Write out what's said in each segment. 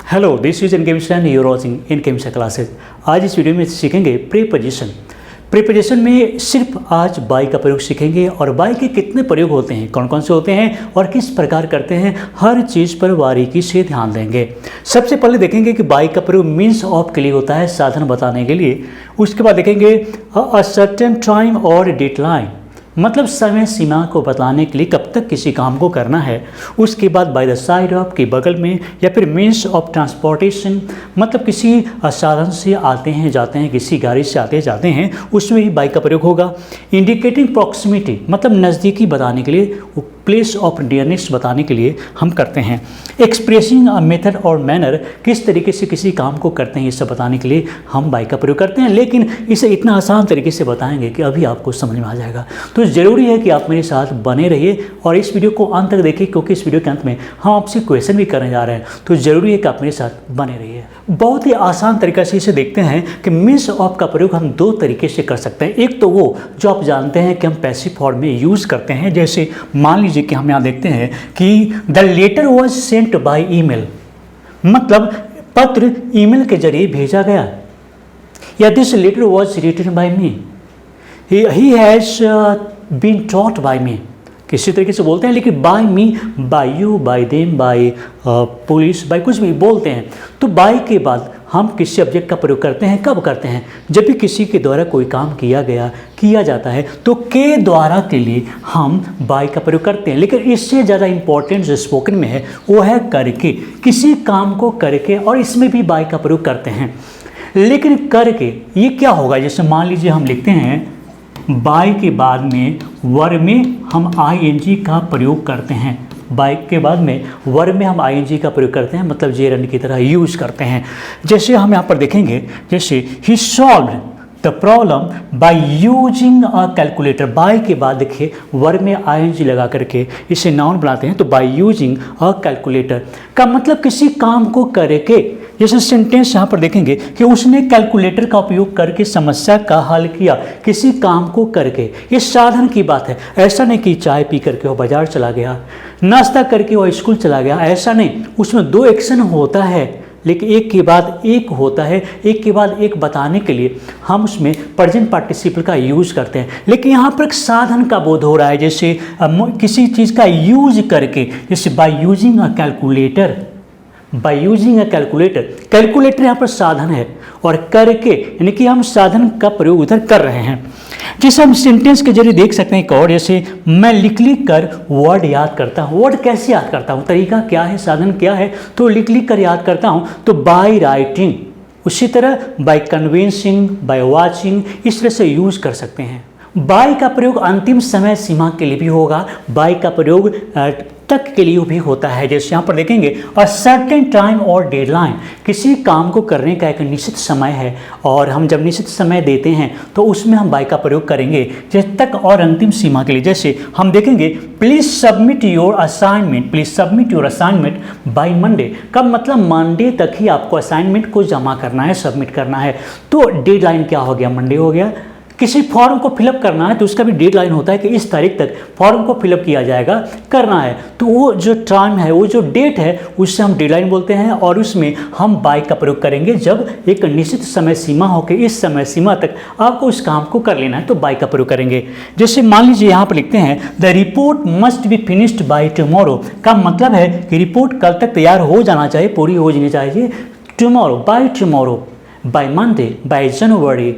Hello, this is इनकेमिशन you're watching इनकेमिशन classes. आज इस वीडियो में सीखेंगे प्रीपोजिशन। प्रीपोजिशन में सिर्फ आज बाय का प्रयोग सीखेंगे और बाय के कितने प्रयोग होते हैं, कौन कौन से होते हैं और किस प्रकार करते हैं, हर चीज़ पर बारीकी से ध्यान देंगे। सबसे पहले देखेंगे कि बाय का प्रयोग मीन्स ऑफ के लिए होता है, साधन बताने के लिए। उसके बाद देखेंगे अ सर्टेन टाइम और डेडलाइन, मतलब समय सीमा को बताने के लिए कब तक किसी काम को करना है। उसके बाद बाय द साइड ऑफ के बगल में, या फिर मीन्स ऑफ ट्रांसपोर्टेशन, मतलब किसी साधन से आते हैं जाते हैं, किसी गाड़ी से आते जाते हैं, उसमें भी बाय का प्रयोग होगा। इंडिकेटिंग प्रॉक्सिमिटी, मतलब नज़दीकी बताने के लिए, प्लेस ऑफ नियरनेस बताने के लिए हम करते हैं। एक्सप्रेसिंग अ मेथड और मैनर, किस तरीके से किसी काम को करते हैं, ये सब बताने के लिए हम बाय का प्रयोग करते हैं। लेकिन इसे इतना आसान तरीके से बताएंगे कि अभी आपको समझ में आ जाएगा। तो ज़रूरी है कि आप मेरे साथ बने रहिए और इस वीडियो को अंत तक देखिए, क्योंकि इस वीडियो के अंत में हम आपसे क्वेश्चन भी करने जा रहे हैं। तो ज़रूरी है कि आप मेरे साथ बने रहिए। बहुत ही आसान तरीका से इसे देखते हैं कि मीन्स ऑफ का प्रयोग हम दो तरीके से कर सकते हैं। एक तो वो जो आप जानते हैं कि हम पैसिव फॉर्म में यूज़ करते हैं, जैसे मान लीजिए कि हम यहाँ देखते हैं कि the letter was sent by email, मतलब पत्र ईमेल के जरिए भेजा गया, या this letter was written by me, he has been taught by me, किसी तरीके से बोलते हैं। लेकिन by me, by you, by them, by police, by कुछ भी बोलते हैं। तो बाय के बाद हम किसी ऑब्जेक्ट का प्रयोग करते हैं, कब करते हैं? जब भी किसी के द्वारा कोई काम किया जाता है तो के द्वारा के लिए हम बाय का प्रयोग करते हैं। लेकिन इससे ज़्यादा इंपॉर्टेंट जो स्पोकन में है वो है करके, किसी काम को करके, और इसमें भी बाय का प्रयोग करते हैं। लेकिन करके ये क्या होगा? जैसे मान लीजिए हम लिखते हैं बाय के बाद में वर्ब में हम आईएनजी का प्रयोग करते हैं। बाय के बाद में वर्ब में हम आईएनजी का प्रयोग करते हैं, मतलब जेरंड की तरह यूज करते हैं। जैसे हम यहाँ पर देखेंगे, जैसे he solved the problem by using a calculator. By के बाद देखिए वर्ब में आईएनजी लगा करके इसे नाउन बनाते हैं। तो बाय यूजिंग अ कैलकुलेटर का मतलब किसी काम को करके, जैसे सेंटेंस यहाँ पर देखेंगे कि उसने कैलकुलेटर का उपयोग करके समस्या का हल किया, किसी काम को करके। ये साधन की बात है। ऐसा नहीं कि चाय पी करके वो बाजार चला गया, नाश्ता करके वो स्कूल चला गया, ऐसा नहीं। उसमें दो एक्शन होता है, लेकिन एक के बाद एक होता है, एक के बाद एक बताने के लिए हम उसमें प्रेजेंट पार्टिसिपल का यूज़ करते हैं। लेकिन यहाँ पर एक साधन का बोध हो रहा है, जैसे किसी चीज़ का यूज करके, जैसे bye using a calculator, bye using a calculator. Calculator यहाँ पर साधन है, और करके यानी कि हम साधन का प्रयोग उधर कर रहे हैं। जैसे हम सेंटेंस के जरिए देख सकते हैं एक और, जैसे मैं लिख कर वर्ड याद करता हूँ। वर्ड कैसे याद करता हूँ, तरीका क्या है, साधन क्या है? तो लिख कर याद करता हूँ, तो बाय राइटिंग। उसी तरह बाय कन्विंसिंग, बाय वॉचिंग, इस तरह से यूज कर सकते हैं। बाय का प्रयोग अंतिम समय सीमा के लिए भी होगा, बाय का प्रयोग तक के लिए भी होता है। जैसे यहाँ पर देखेंगे अ सर्टेन टाइम और डेडलाइन, किसी काम को करने का एक निश्चित समय है, और हम जब निश्चित समय देते हैं तो उसमें हम बाय का प्रयोग करेंगे, जैसे तक और अंतिम सीमा के लिए। जैसे हम देखेंगे please submit your assignment, please submit your assignment by Monday का मतलब मंडे तक ही आपको असाइनमेंट को जमा करना है, सबमिट करना है। तो डेडलाइन क्या हो गया? मंडे हो गया। किसी फॉर्म को फिलअप करना है तो उसका भी डेडलाइन होता है कि इस तारीख तक फॉर्म को फिलअप किया जाएगा, करना है। तो वो जो टाइम है, वो जो डेट है, उससे हम डेडलाइन बोलते हैं, और उसमें हम बाय का प्रयोग करेंगे जब एक निश्चित समय सीमा हो कि इस समय सीमा तक आपको उस काम को कर लेना है, तो बाय का प्रयोग करेंगे। जैसे मान लीजिए यहाँ पर लिखते हैं the report must be finished by tomorrow का मतलब है कि रिपोर्ट कल तक तैयार हो जाना चाहिए, पूरी हो जानी चाहिए। टुमारो, बाय मंडे, बाय जनवरी,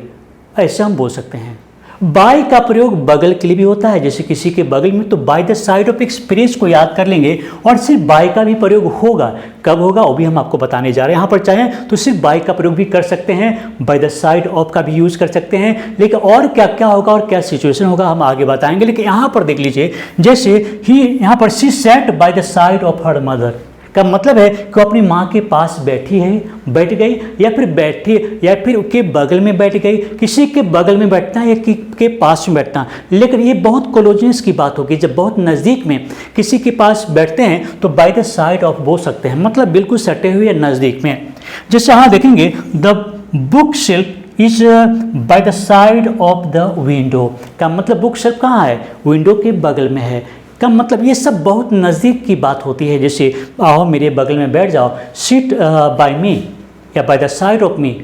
ऐसा हम बोल सकते हैं। बाय का प्रयोग बगल के लिए भी होता है, जैसे किसी के बगल में, तो bye the side of experience को याद कर लेंगे, और सिर्फ बाय का भी प्रयोग होगा। कब होगा वो भी हम आपको बताने जा रहे हैं। यहाँ पर चाहें तो सिर्फ बाय का प्रयोग भी कर सकते हैं, बाय द साइड ऑफ का भी यूज कर सकते हैं। लेकिन और क्या क्या होगा और क्या सिचुएशन होगा हम आगे बताएंगे। लेकिन यहाँ पर देख लीजिए, जैसे ही यहाँ पर she set bye the side of her mother का मतलब है कि वो अपनी माँ के पास बैठ गई, या फिर के बगल में बैठ गई। किसी के बगल में बैठना या के पास में बैठना, लेकिन ये बहुत क्लोजनेस की बात होगी। जब बहुत नज़दीक में किसी के पास बैठते हैं तो बाय द साइड ऑफ बोल सकते हैं, मतलब बिल्कुल सटे हुए या नज़दीक में। जैसे यहाँ देखेंगे the book shelf is by the side of the window का मतलब बुक शेल्फ कहाँ है? विंडो के बगल में है। का मतलब ये सब बहुत नज़दीक की बात होती है। जैसे आओ मेरे बगल में बैठ जाओ, सिट बाय मी या by the side of me,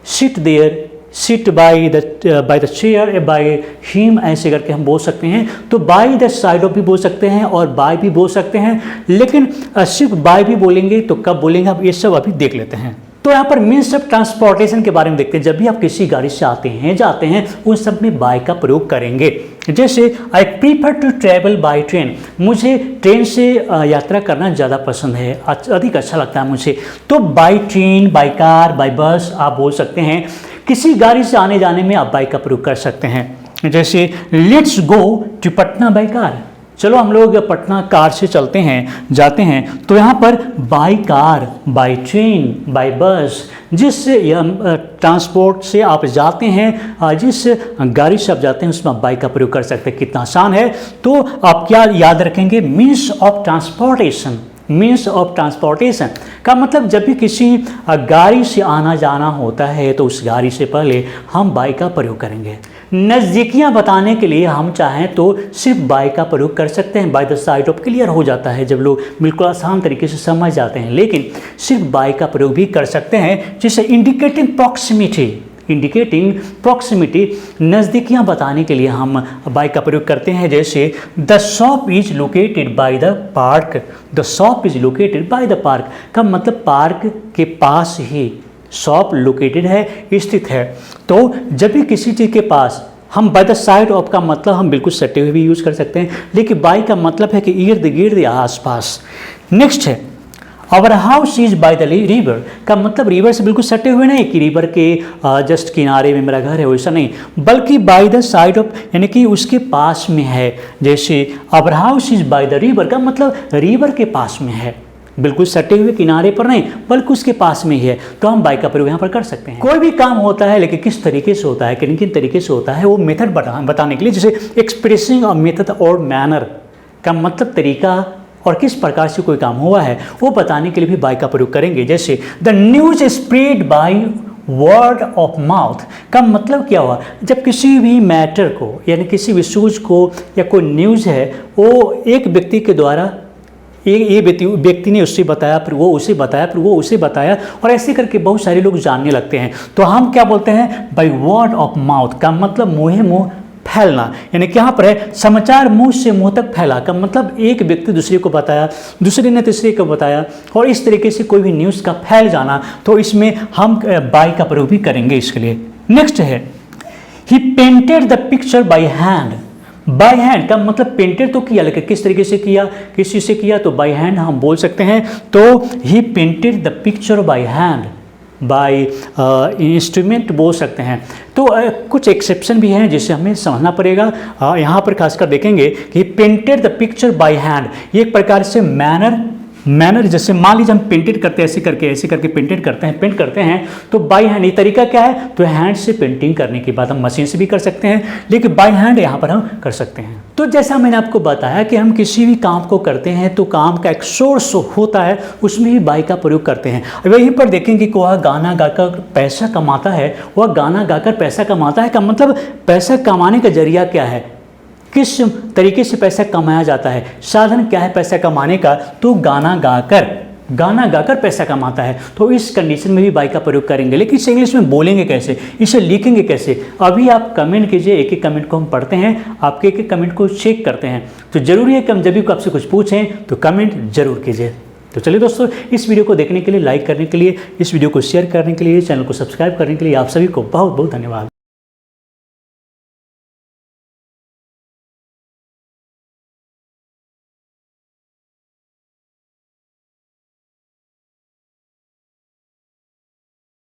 sit there, sit by the chair, by him, ऐसे करके हम बोल सकते हैं। तो बाय द साइड ऑफ भी बोल सकते हैं और बाय भी बोल सकते हैं, लेकिन सिर्फ बाय भी बोलेंगे तो कब बोलेंगे आप ये सब अभी देख लेते हैं। तो यहाँ पर मीन्स ऑफ ट्रांसपोर्टेशन के बारे में देखते हैं। जब भी आप किसी गाड़ी से आते हैं जाते हैं उन सब में बाय का प्रयोग करेंगे। जैसे I prefer to travel by train, मुझे ट्रेन से यात्रा करना ज़्यादा पसंद है, अधिक अच्छा लगता है मुझे। तो by train, by car, by bus आप बोल सकते हैं। किसी गाड़ी से आने जाने में आप बाय का प्रयोग कर सकते हैं। जैसे let's go to Patna by car, चलो हम लोग पटना कार से चलते हैं जाते हैं। तो यहाँ पर by car, by train, by bus, जिस ट्रांसपोर्ट से आप जाते हैं, जिस गाड़ी से आप जाते हैं उसमें आप बाय का प्रयोग कर सकते हैं। कितना आसान है। तो आप क्या याद रखेंगे, means of transportation. Means of transportation का मतलब जब भी किसी गाड़ी से आना जाना होता है तो उस गाड़ी से पहले हम बाय का प्रयोग करेंगे। नज़दीकियाँ बताने के लिए हम चाहें तो सिर्फ बाय का प्रयोग कर सकते हैं, bye the side of clear हो जाता है जब लोग बिल्कुल आसान तरीके से समझ जाते हैं। लेकिन सिर्फ बाय का प्रयोग भी कर सकते हैं, जैसे इंडिकेटिंग प्रॉक्सिमिटी, इंडिकेटिंग प्रॉक्सिमिटी, नज़दीकियाँ बताने के लिए हम बाय का प्रयोग करते हैं। जैसे the shop is located by the park, the shop is located by the park का मतलब पार्क के पास ही शॉप लोकेटेड है, स्थित है। तो जब भी किसी चीज़ के पास, हम बाय द साइड ऑफ का मतलब हम बिल्कुल सटे हुए भी यूज़ कर सकते हैं, लेकिन बाय का मतलब है कि इर्द गिर्द या आसपास। नेक्स्ट है our house is by the river का मतलब रिवर से बिल्कुल सटे हुए नहीं कि रिवर के जस्ट किनारे में मेरा घर है, वैसा नहीं, बल्कि बाय द साइड ऑफ यानी कि उसके पास में है। जैसे our house is by the river का मतलब रिवर के पास में है, बिल्कुल सटे हुए किनारे पर नहीं बल्कि उसके पास में ही है। तो हम बाय का प्रयोग यहाँ पर कर सकते हैं। कोई भी काम होता है लेकिन किस तरीके से होता है, किन किन तरीके से होता है, वो मेथड बताने के लिए, जैसे एक्सप्रेसिंग अ मेथड और मैनर का मतलब तरीका और किस प्रकार से कोई काम हुआ है वो बताने के लिए भी बाय का प्रयोग करेंगे। जैसे the news spread by word of mouth का मतलब क्या हुआ, जब किसी भी मैटर को यानी किसी भी सूज को या कोई न्यूज़ है वो एक व्यक्ति के द्वारा, ये व्यक्ति ने उससे बताया, फिर वो उसे बताया, फिर वो उसे बताया, और ऐसे करके बहुत सारे लोग जानने लगते हैं। तो हम क्या बोलते हैं, बाय वर्ड ऑफ माउथ का मतलब मुँह मुँह फैलना, यानी कि यहाँ पर है समाचार मुंह से मुंह तक फैला का मतलब एक व्यक्ति दूसरे को बताया, दूसरे ने तीसरे को बताया, और इस तरीके से कोई भी न्यूज़ का फैल जाना। तो इसमें हम बाय का प्रयोग भी करेंगे इसके लिए। नेक्स्ट है he painted the picture by hand, by hand का मतलब पेंटेड तो किया लेकिन किस तरीके से किया, किस चीज़ से किया, तो बाय हैंड हम बोल सकते हैं। तो he painted the picture by hand, by instrument बोल सकते हैं। तो कुछ एक्सेप्शन भी हैं जिसे हमें समझना पड़ेगा। यहाँ पर खासकर देखेंगे कि painted the picture by hand, ये एक प्रकार से मैनर जैसे मान लीजिए हम पेंटेड करते हैं, ऐसे करके पेंटेड करते हैं, पेंट करते हैं, तो बाय हैंड ये तरीका क्या है, तो हैंड से पेंटिंग करने के बाद हम मशीन से भी कर सकते हैं, लेकिन बाय हैंड यहाँ पर हम कर सकते हैं। तो जैसा मैंने आपको बताया कि हम किसी भी काम को करते हैं तो काम का एक सोर्स होता है, उसमें भी बाय का प्रयोग करते हैं। वहीं पर देखेंगे कि वह गाना गाकर पैसा कमाता है, वह गाना गाकर पैसा कमाता है का मतलब पैसा कमाने का जरिया क्या है, किस तरीके से पैसा कमाया जाता है, साधन क्या है पैसा कमाने का, तो गाना गाकर पैसा कमाता है। तो इस कंडीशन में भी बाय का प्रयोग करेंगे। लेकिन इसे इंग्लिश में बोलेंगे कैसे, इसे लिखेंगे कैसे, अभी आप कमेंट कीजिए, एक एक कमेंट को हम पढ़ते हैं, आपके एक एक कमेंट को चेक करते हैं। तो जरूरी है कि हम जब भी आपसे कुछ पूछें तो कमेंट जरूर कीजिए। तो चलिए दोस्तों, इस वीडियो को देखने के लिए, लाइक करने के लिए, इस वीडियो को शेयर करने के लिए, चैनल को सब्सक्राइब करने के लिए आप सभी को बहुत बहुत धन्यवाद।